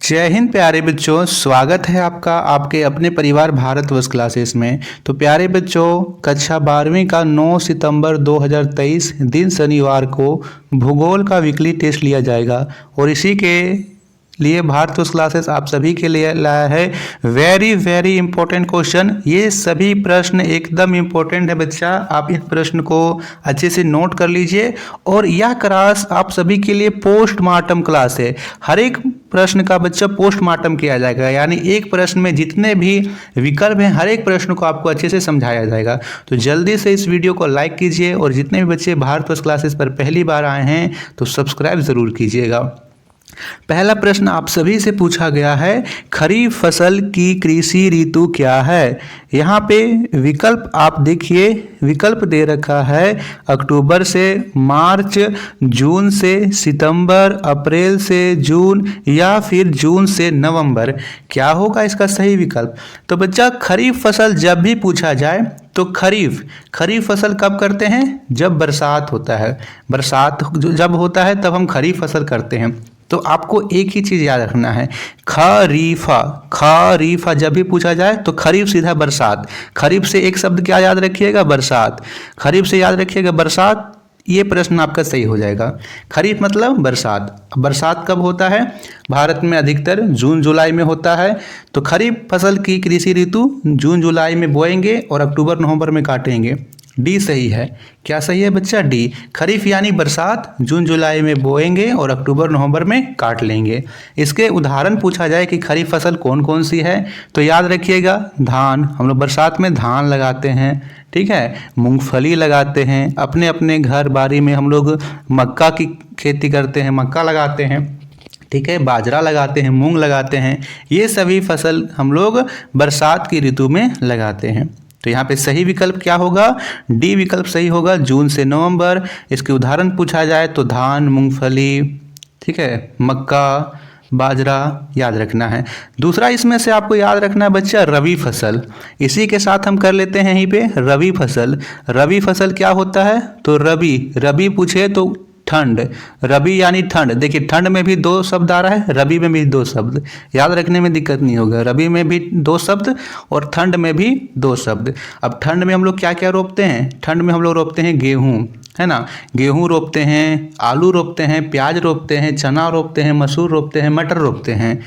जय हिंद प्यारे बच्चों, स्वागत है आपका आपके अपने परिवार भारतवर्ष क्लासेस में। तो प्यारे बच्चों, कक्षा 12वीं का 9 सितंबर 2023 दिन शनिवार को भूगोल का वीकली टेस्ट लिया जाएगा और इसी के लिए भारतवर्ष क्लासेस आप सभी के लिए लाया है वेरी इंपॉर्टेंट क्वेश्चन। ये सभी प्रश्न एकदम इंपॉर्टेंट है बच्चा, आप इस प्रश्न को अच्छे से नोट कर लीजिए। और यह क्लास आप सभी के लिए पोस्टमार्टम क्लास है। हर एक प्रश्न का बच्चा पोस्टमार्टम किया जाएगा, यानी एक प्रश्न में जितने भी विकल्प हैं हर एक प्रश्न को आपको अच्छे से समझाया जाएगा। तो जल्दी से इस वीडियो को लाइक कीजिए और जितने भी बच्चे भारतवर्ष क्लासेस पर पहली बार आए हैं तो सब्सक्राइब जरूर कीजिएगा। पहला प्रश्न आप सभी से पूछा गया है, खरीफ फसल की कृषि ऋतु क्या है। यहाँ पे विकल्प आप देखिए, विकल्प दे रखा है अक्टूबर से मार्च, जून से सितंबर, अप्रैल से जून या फिर जून से नवंबर। क्या होगा इसका सही विकल्प। तो बच्चा खरीफ फसल जब भी पूछा जाए तो खरीफ फसल कब करते हैं, जब बरसात होता है। बरसात जब होता है तब हम खरीफ फसल करते हैं। तो आपको एक ही चीज़ याद रखना है, खरीफा जब भी पूछा जाए तो खरीफ सीधा बरसात। खरीफ से एक शब्द क्या याद रखिएगा, बरसात। खरीफ से याद रखिएगा बरसात, ये प्रश्न आपका सही हो जाएगा। खरीफ मतलब बरसात। बरसात कब होता है, भारत में अधिकतर जून जुलाई में होता है। तो खरीफ फसल की कृषि ऋतु जून जुलाई में बोएंगे और अक्टूबर नवंबर में काटेंगे। डी सही है। क्या सही है बच्चा, डी। खरीफ यानी बरसात, जून जुलाई में बोएंगे और अक्टूबर नवंबर में काट लेंगे। इसके उदाहरण पूछा जाए कि खरीफ फसल कौन कौन सी है तो याद रखिएगा धान, हम लोग बरसात में धान लगाते हैं, ठीक है। मूंगफली लगाते हैं, अपने अपने घर बाड़ी में हम लोग मक्का की खेती करते हैं, मक्का लगाते हैं, ठीक है। बाजरा लगाते हैं, मूंग लगाते हैं। ये सभी फसल हम लोग बरसात की ऋतु में लगाते हैं। तो यहाँ पे सही विकल्प क्या होगा, डी विकल्प सही होगा, जून से नवंबर। इसके उदाहरण पूछा जाए तो धान, मूंगफली, ठीक है, मक्का, बाजरा याद रखना है। दूसरा इसमें से आपको याद रखना है बच्चा रबी फसल। इसी के साथ हम कर लेते हैं यहीं पे रबी फसल। रबी फसल क्या होता है, तो रबी पूछे तो ठंड, रबी यानी ठंड। देखिए ठंड में भी दो शब्द आ रहा है, रबी में भी दो शब्द, याद रखने में दिक्कत नहीं होगा। रबी में भी दो शब्द और ठंड में भी दो शब्द। अब ठंड में हम लोग क्या क्या रोपते हैं, ठंड में हम लोग रोपते हैं गेहूँ, है ना। गेहूँ रोपते हैं, आलू रोपते हैं, प्याज रोपते हैं, चना रोपते हैं, मसूर रोपते हैं, मटर रोपते हैं।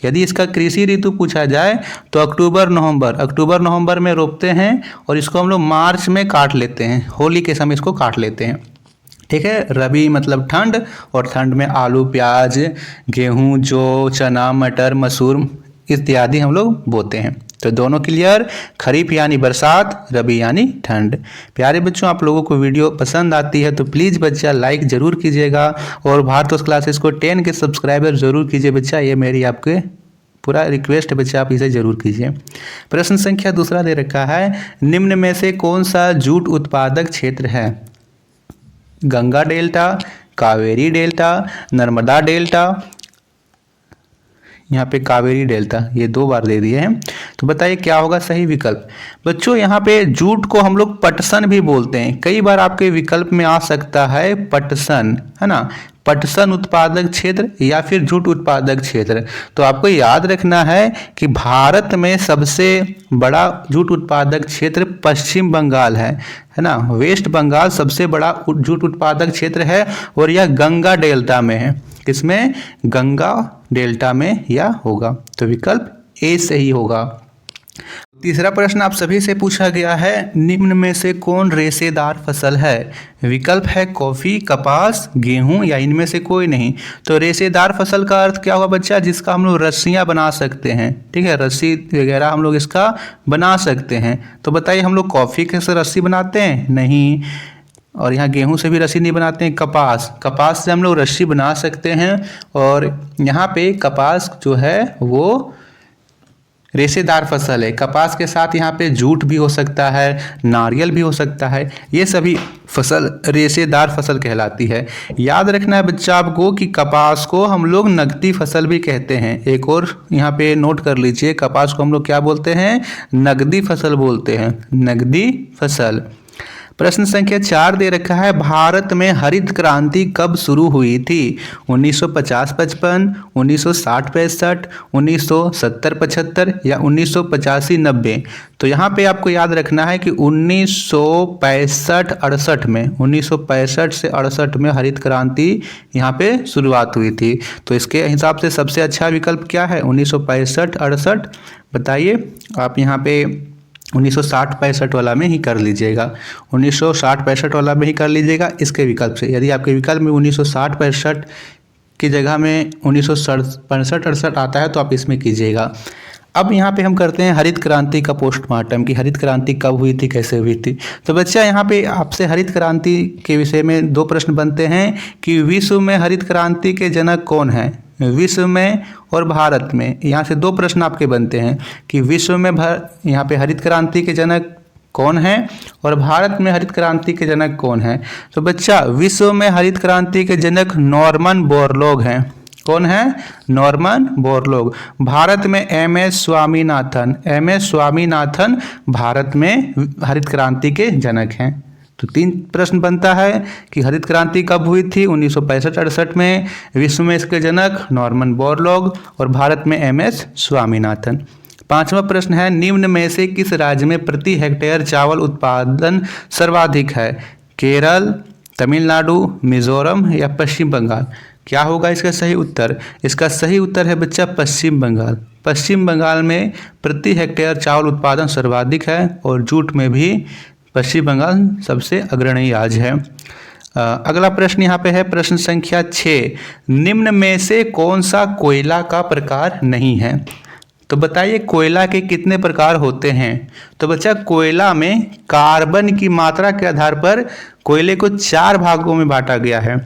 यदि इसका कृषि ऋतु पूछा जाए तो अक्टूबर नवंबर में रोपते हैं और इसको हम लोग मार्च में काट लेते हैं, होली के समय इसको काट लेते हैं, ठीक है। रबी मतलब ठंड और ठंड में आलू, प्याज, गेहूं, जौ, चना, मटर, मसूर इत्यादि हम लोग बोते हैं। तो दोनों क्लियर, खरीफ यानी बरसात, रबी यानी ठंड। प्यारे बच्चों, आप लोगों को वीडियो पसंद आती है तो प्लीज़ बच्चा लाइक ज़रूर कीजिएगा और भारतवर्ष क्लासेस को 10 के सब्सक्राइबर ज़रूर कीजिए बच्चा, ये मेरी आपके पूरा रिक्वेस्ट है बच्चा, आप इसे जरूर कीजिए। प्रश्न संख्या दूसरा दे रखा है, निम्न में से कौन सा जूट उत्पादक क्षेत्र है। Ganga delta, Kaveri delta, Narmada delta. यहाँ पे कावेरी डेल्टा ये दो बार दे दिए हैं। तो बताइए क्या होगा सही विकल्प। बच्चों यहाँ पे जूट को हम लोग पटसन भी बोलते हैं, कई बार आपके विकल्प में आ सकता है पटसन, है ना। पटसन उत्पादक क्षेत्र या फिर जूट उत्पादक क्षेत्र। तो आपको याद रखना है कि भारत में सबसे बड़ा जूट उत्पादक क्षेत्र पश्चिम बंगाल है ना। वेस्ट बंगाल सबसे बड़ा जूट उत्पादक क्षेत्र है और यह गंगा डेल्टा में है। किसमें, गंगा डेल्टा में यह होगा। तो विकल्प ए सही होगा। तीसरा प्रश्न आप सभी से पूछा गया है, निम्न में से कौन रेशेदार फसल है। विकल्प है कॉफी, कपास, गेहूं या इनमें से कोई नहीं। तो रेशेदार फसल का अर्थ क्या हुआ बच्चा, जिसका हम लोग रस्सियां बना सकते हैं, ठीक है। रस्सी वगैरह हम लोग इसका बना सकते हैं। तो बताइए हम लोग कॉफी कैसे रस्सी बनाते हैं, नहीं। और यहाँ गेहूं से भी रस्सी नहीं बनाते हैं। कपास से हम लोग रस्सी बना सकते हैं। और यहाँ पे कपास जो है वो रेशेदार फसल है। कपास के साथ यहाँ पे जूट भी हो सकता है, नारियल भी हो सकता है। ये सभी फसल रेशेदार फसल कहलाती है। याद रखना है बच्चा आपको कि कपास को हम लोग नकदी फसल भी कहते हैं। एक और यहाँ पे नोट कर लीजिए, कपास को हम लोग क्या बोलते हैं, नकदी फसल बोलते हैं, नकदी फसल। प्रश्न संख्या 4 दे रखा है, भारत में हरित क्रांति कब शुरू हुई थी? 1950-55, 1960-65, 1970-75 या 1985-90? तो यहाँ पे आपको याद रखना है कि 1965-68 में, 1965 से 68 में हरित क्रांति यहाँ पे शुरुआत हुई थी। तो इसके हिसाब से सबसे अच्छा विकल्प क्या है? 1965-68। बताइए आप यहाँ पे 1960-65 वाला में ही कर लीजिएगा, 1960-65 वाला में ही कर लीजिएगा इसके विकल्प से। यदि आपके विकल्प में 1960-65 की जगह में 1965-68 आता है तो आप इसमें कीजिएगा। अब यहाँ पे हम करते हैं हरित क्रांति का पोस्टमार्टम कि हरित क्रांति कब हुई थी, कैसे हुई थी। तो बच्चा यहाँ पे आपसे हरित क्रांति के विषय में 2 प्रश्न बनते हैं कि विश्व में हरित क्रांति के जनक कौन है? विश्व में और भारत में, यहाँ से 2 प्रश्न आपके बनते हैं कि विश्व में यहाँ पे हरित क्रांति के जनक कौन है और भारत में हरित क्रांति के जनक कौन है। तो बच्चा विश्व में हरित क्रांति के जनक नॉर्मन बोरलॉग हैं। कौन है? Norman Borlaug. भारत में एम.एस. स्वामीनाथन, एम.एस. स्वामीनाथन भारत में हरित क्रांति के जनक हैं। तो 3 प्रश्न बनता है कि हरित क्रांति कब हुई थी? 1965-68 में। विश्व में इसके जनक नॉर्मन बोरलॉग और भारत में एम.एस. स्वामीनाथन। 5वां प्रश्न है, निम्न में से किस राज्य में प्रति हेक्टेयर चावल उत्पादन सर्वाधिक है? केरल, तमिलनाडु, मिजोरम या पश्चिम बंगाल? क्या होगा इसका सही उत्तर? इसका सही उत्तर है बच्चा पश्चिम बंगाल। पश्चिम बंगाल में प्रति हेक्टेयर चावल उत्पादन सर्वाधिक है और जूट में भी पश्चिम बंगाल सबसे अग्रणी राज्य है। अगला प्रश्न यहाँ पे है प्रश्न संख्या 6, निम्न में से कौन सा कोयला का प्रकार नहीं है? तो बताइए कोयला के कितने प्रकार होते हैं? तो बच्चा कोयला में कार्बन की मात्रा के आधार पर कोयले को 4 भागों में बांटा गया है,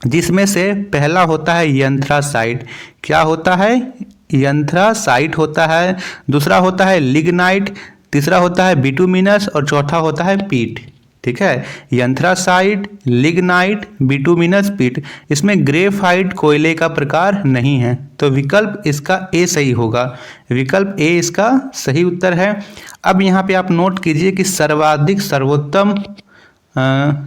जिसमें से पहला होता है एंथ्रासाइट। क्या होता है? एंथ्रासाइट होता है। दूसरा होता है लिग्नाइट, तीसरा होता है बिटुमिनस और चौथा होता है पीट। ठीक है, एंथ्रासाइट, लिग्नाइट, बिटुमिनस, पीट। इसमें ग्रेफाइट कोयले का प्रकार नहीं है, तो विकल्प इसका ए सही होगा। विकल्प ए इसका सही उत्तर है। अब यहाँ पे आप नोट कीजिए कि सर्वोत्तम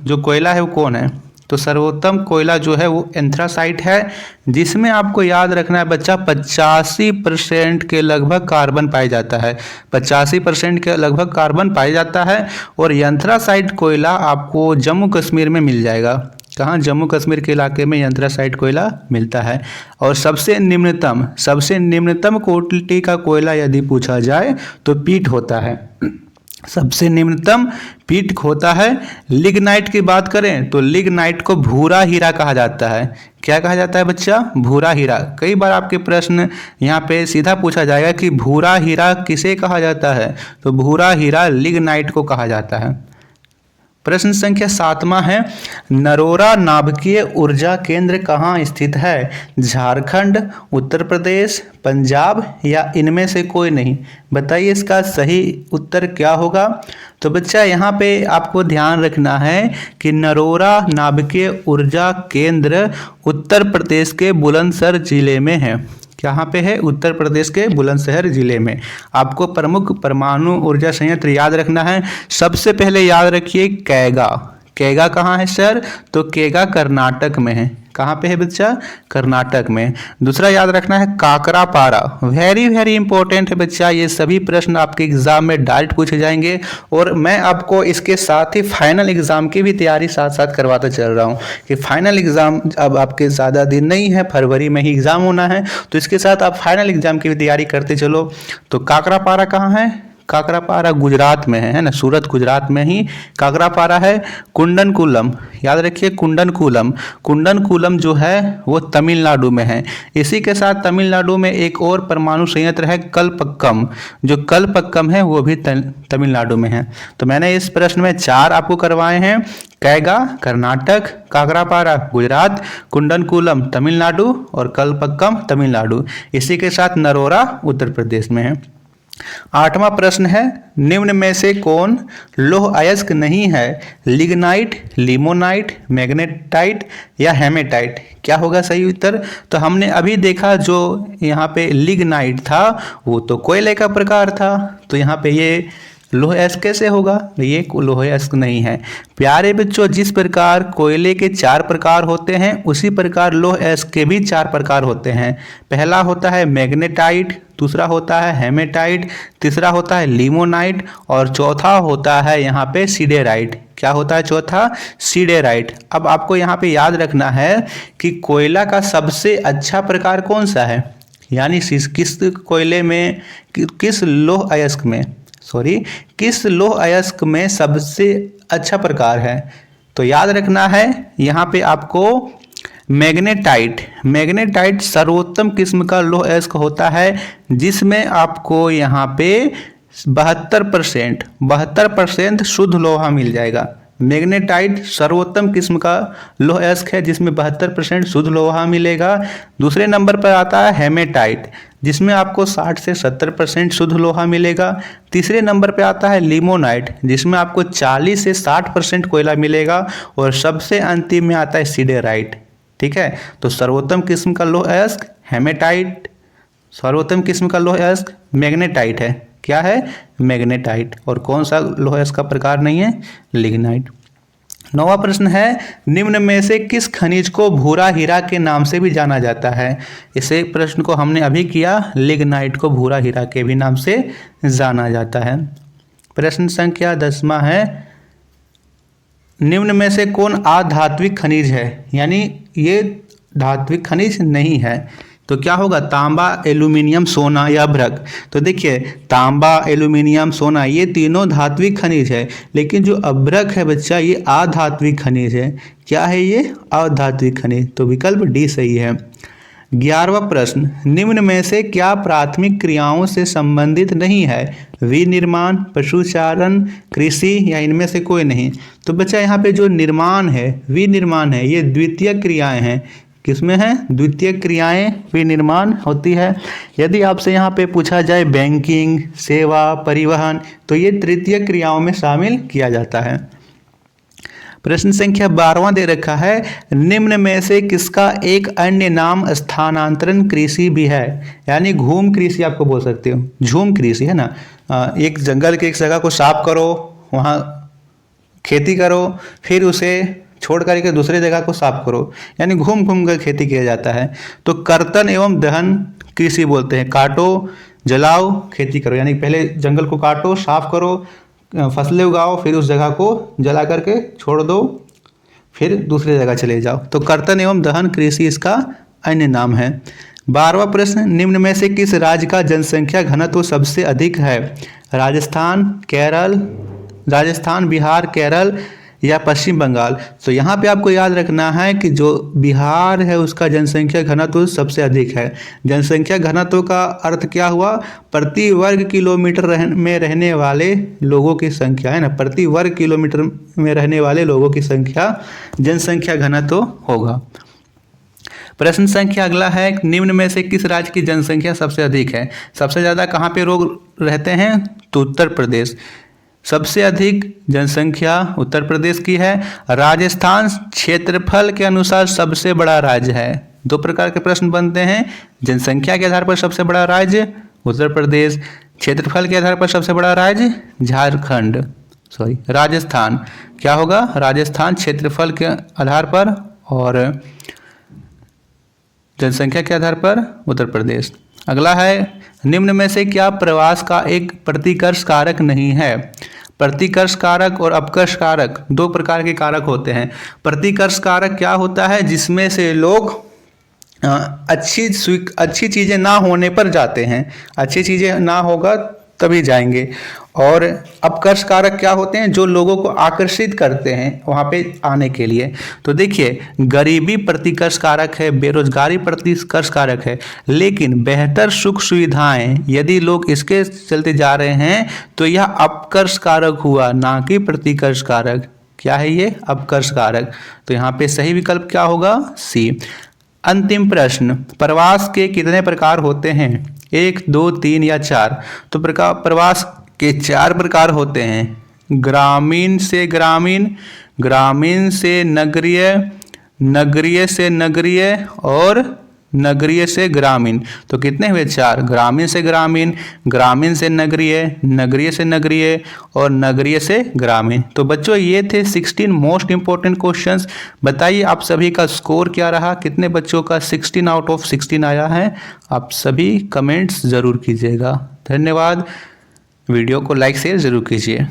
जो कोयला है वो कौन है? तो सर्वोत्तम कोयला जो है वो एंथ्रासाइट है, जिसमें आपको याद रखना है बच्चा 85% के लगभग कार्बन पाया जाता है। 85% के लगभग कार्बन पाया जाता है और एंथ्रासाइट कोयला आपको जम्मू कश्मीर में मिल जाएगा। कहाँ? जम्मू कश्मीर के इलाके में एंथ्रासाइट कोयला मिलता है। और सबसे निम्नतम क्वालिटी का कोयला यदि पूछा जाए तो पीट होता है। सबसे निम्नतम पीट होता है। लिग्नाइट की बात करें तो लिग्नाइट को भूरा हीरा कहा जाता है। क्या कहा जाता है बच्चा? भूरा हीरा। कई बार आपके प्रश्न यहाँ पे सीधा पूछा जाएगा कि भूरा हीरा किसे कहा जाता है? तो भूरा हीरा लिग्नाइट को कहा जाता है। प्रश्न संख्या 7वां है, नरोरा नाभिकीय ऊर्जा केंद्र कहाँ स्थित है? झारखंड, उत्तर प्रदेश, पंजाब या इनमें से कोई नहीं? बताइए इसका सही उत्तर क्या होगा? तो बच्चा यहाँ पे आपको ध्यान रखना है कि नरोरा नाभिकीय ऊर्जा केंद्र उत्तर प्रदेश के बुलंदशहर जिले में है। कहाँ पे है? उत्तर प्रदेश के बुलंदशहर जिले में। आपको प्रमुख परमाणु ऊर्जा संयंत्र याद रखना है। सबसे पहले याद रखिए कैगा। कैगा कहाँ है सर? तो कैगा कर्नाटक में है। कहाँ पे है बच्चा? कर्नाटक में। दूसरा याद रखना है काकरापारा। वेरी इंपॉर्टेंट है बच्चा, ये सभी प्रश्न आपके एग्जाम में डायरेक्ट पूछे जाएंगे और मैं आपको इसके साथ ही फाइनल एग्जाम की भी तैयारी साथ साथ करवाता चल रहा हूँ कि फाइनल एग्जाम अब आपके ज़्यादा दिन नहीं है, फरवरी में ही एग्जाम होना है, तो इसके साथ आप फाइनल एग्जाम की भी तैयारी करते चलो। तो काकरापारा कहाँ है? काकरापारा गुजरात में है ना, सूरत गुजरात में ही काकरापारा है। कुंडनकुलम याद रखिए, कुंडनकुलम जो है वो तमिलनाडु में है। इसी के साथ तमिलनाडु में एक और परमाणु संयंत्र है कलपक्कम, जो कलपक्कम है वो भी तमिलनाडु में है। तो मैंने इस प्रश्न में 4 आपको करवाए हैं, कैगा कर्नाटक, काकरापारा गुजरात, कुंडनकुलम तमिलनाडु और कलपक्कम तमिलनाडु। इसी के साथ नरोरा उत्तर प्रदेश में है। 8वां प्रश्न है, निम्न में से कौन लौह अयस्क नहीं है? लिग्नाइट, लिमोनाइट, मैग्नेटाइट या हेमेटाइट? क्या होगा सही उत्तर? तो हमने अभी देखा जो यहाँ पे लिग्नाइट था वो तो कोयले का प्रकार था, तो यहाँ पे ये लौह अयस्क कैसे होगा? ये लौह अयस्क नहीं है। प्यारे बच्चों, जिस प्रकार कोयले के 4 प्रकार होते हैं उसी प्रकार लौह अयस्क के भी 4 प्रकार होते हैं। पहला होता है मैग्नेटाइट, दूसरा होता है हेमेटाइट, तीसरा होता है लिमोनाइट और चौथा होता है यहाँ पे सिडेराइट। क्या होता है चौथा? सिडेराइट। अब आपको यहाँ पे याद रखना है कि कोयला का सबसे अच्छा प्रकार कौन सा है, यानी किस कोयले में, किस लौह अयस्क में, किस लौह अयस्क में सबसे अच्छा प्रकार है। तो याद रखना है यहाँ पे आपको मैग्नेटाइट सर्वोत्तम किस्म का लौह अयस्क होता है, जिसमें आपको यहाँ पे 72% शुद्ध लोहा मिल जाएगा। मैग्नेटाइट सर्वोत्तम किस्म का लौह अयस्क है जिसमें 72% शुद्ध लोहा मिलेगा। दूसरे नंबर पर आता है हेमेटाइट, जिसमें आपको 60 से 70% शुद्ध लोहा मिलेगा। तीसरे नंबर पर आता है लिमोनाइट, जिसमें आपको 40 से 60% कोयला मिलेगा। और सबसे अंतिम में आता है सिडेराइट। ठीक है, तो सर्वोत्तम किस्म का लौह अयस्क हेमेटाइट, सर्वोत्तम किस्म का लौह अयस्क मैग्नेटाइट है। क्या है? मैग्नेटाइट। और कौन सा लौह अयस्क का प्रकार नहीं है? लिग्नाइट। 9वां प्रश्न है, निम्न में से किस खनिज को भूरा हीरा के नाम से भी जाना जाता है? इसे प्रश्न को हमने अभी किया, लिग्नाइट को भूरा हीरा के भी नाम से जाना जाता है। प्रश्न संख्या 10वां है, निम्न में से कौन अधात्विक खनिज है? यानी ये धात्विक खनिज नहीं है। तो क्या होगा? तांबा, एल्यूमिनियम, सोना या अभ्रक। तो देखिए, तांबा, एल्यूमिनियम, सोना ये तीनों धात्विक खनिज है, लेकिन जो अभ्रक है बच्चा ये अधात्विक खनिज है। क्या है ये? अधात्विक खनिज। तो विकल्प डी सही है। 11वां प्रश्न, निम्न में से क्या प्राथमिक क्रियाओं से संबंधित नहीं है? विनिर्माण, पशुचारण, कृषि या इनमें से कोई नहीं। तो बच्चा यहाँ पे जो निर्माण है, विनिर्माण है, ये द्वितीय क्रियाएं हैं। किसमें है? द्वितीय क्रियाएं विनिर्माण होती है। यदि आपसे यहाँ पे पूछा जाए बैंकिंग, सेवा, परिवहन, तो ये तृतीय क्रियाओं में शामिल किया जाता है। प्रश्न संख्या 12वां दे रखा है, निम्न में से किसका एक अन्य नाम स्थानांतरण कृषि भी है? यानी घूम कृषि आपको बोल सकते हो, झूम कृषि है ना। एक जंगल के एक जगह को साफ करो, वहाँ खेती करो, फिर उसे छोड़ करके दूसरे जगह को साफ करो, यानी घूम घूम कर खेती किया जाता है। तो कर्तन एवं दहन कृषि बोलते हैं। काटो, जलाओ, खेती करो, यानी पहले जंगल को काटो, साफ करो, फसलें उगाओ, फिर उस जगह को जला करके छोड़ दो, फिर दूसरी जगह चले जाओ। तो कर्तन एवं दहन कृषि इसका अन्य नाम है। 12वां प्रश्न, निम्न में से किस राज्य का जनसंख्या घनत्व सबसे अधिक है? राजस्थान, बिहार, केरल या पश्चिम बंगाल। तो यहाँ पे आपको याद रखना है कि जो बिहार है उसका जनसंख्या घनत्व सबसे अधिक है। जनसंख्या घनत्व का अर्थ क्या हुआ? प्रति वर्ग किलोमीटर में रहने वाले लोगों की संख्या है ना, प्रति वर्ग किलोमीटर में रहने वाले लोगों की संख्या जनसंख्या घनत्व होगा। प्रश्न संख्या अगला है, निम्न में से किस राज्य की जनसंख्या सबसे अधिक है? सबसे ज़्यादा कहाँ पे लोग रहते हैं? तो उत्तर प्रदेश। सबसे अधिक जनसंख्या उत्तर प्रदेश की है। राजस्थान क्षेत्रफल के अनुसार सबसे बड़ा राज्य है। 2 प्रकार के प्रश्न बनते हैं, जनसंख्या के आधार पर सबसे बड़ा राज्य उत्तर प्रदेश, क्षेत्रफल के आधार पर सबसे बड़ा राज्य राजस्थान। क्या होगा? राजस्थान क्षेत्रफल के आधार पर और जनसंख्या के आधार पर उत्तर प्रदेश। अगला है, निम्न में से क्या प्रवास का एक प्रतिकर्ष कारक नहीं है? प्रतिकर्ष कारक और अपकर्ष कारक 2 प्रकार के कारक होते हैं। प्रतिकर्ष कारक क्या होता है? जिसमें से लोग अच्छी चीज़ें ना होने पर जाते हैं, अच्छी चीज़ें ना होगा तभी जाएंगे। और अपकर्ष कारक क्या होते हैं? जो लोगों को आकर्षित करते हैं वहाँ पे आने के लिए। तो देखिए, गरीबी प्रतिकर्ष कारक है, बेरोजगारी प्रतिकर्ष कारक है, लेकिन बेहतर सुख सुविधाएं यदि लोग इसके चलते जा रहे हैं तो यह अपकर्ष कारक हुआ, ना कि प्रतिकर्ष कारक। क्या है ये? अपकर्ष कारक। तो यहाँ पे सही विकल्प क्या होगा? सी। अंतिम प्रश्न, प्रवास के कितने प्रकार होते हैं? 1, 2, 3 या 4? तो प्रवास के 4 प्रकार होते हैं। ग्रामीण से ग्रामीण, ग्रामीण से नगरीय, नगरीय से नगरीय और नगरीय से ग्रामीण, तो कितने हुए 4, ग्रामीण से ग्रामीण, ग्रामीण से नगरीय, नगरीय से नगरीय और नगरीय से ग्रामीण। तो बच्चों ये थे 16 मोस्ट इंपॉर्टेंट क्वेश्चंस। बताइए आप सभी का स्कोर क्या रहा, कितने बच्चों का 16 आउट ऑफ 16 आया है, आप सभी कमेंट्स ज़रूर कीजिएगा। धन्यवाद, वीडियो को लाइक शेयर ज़रूर कीजिए।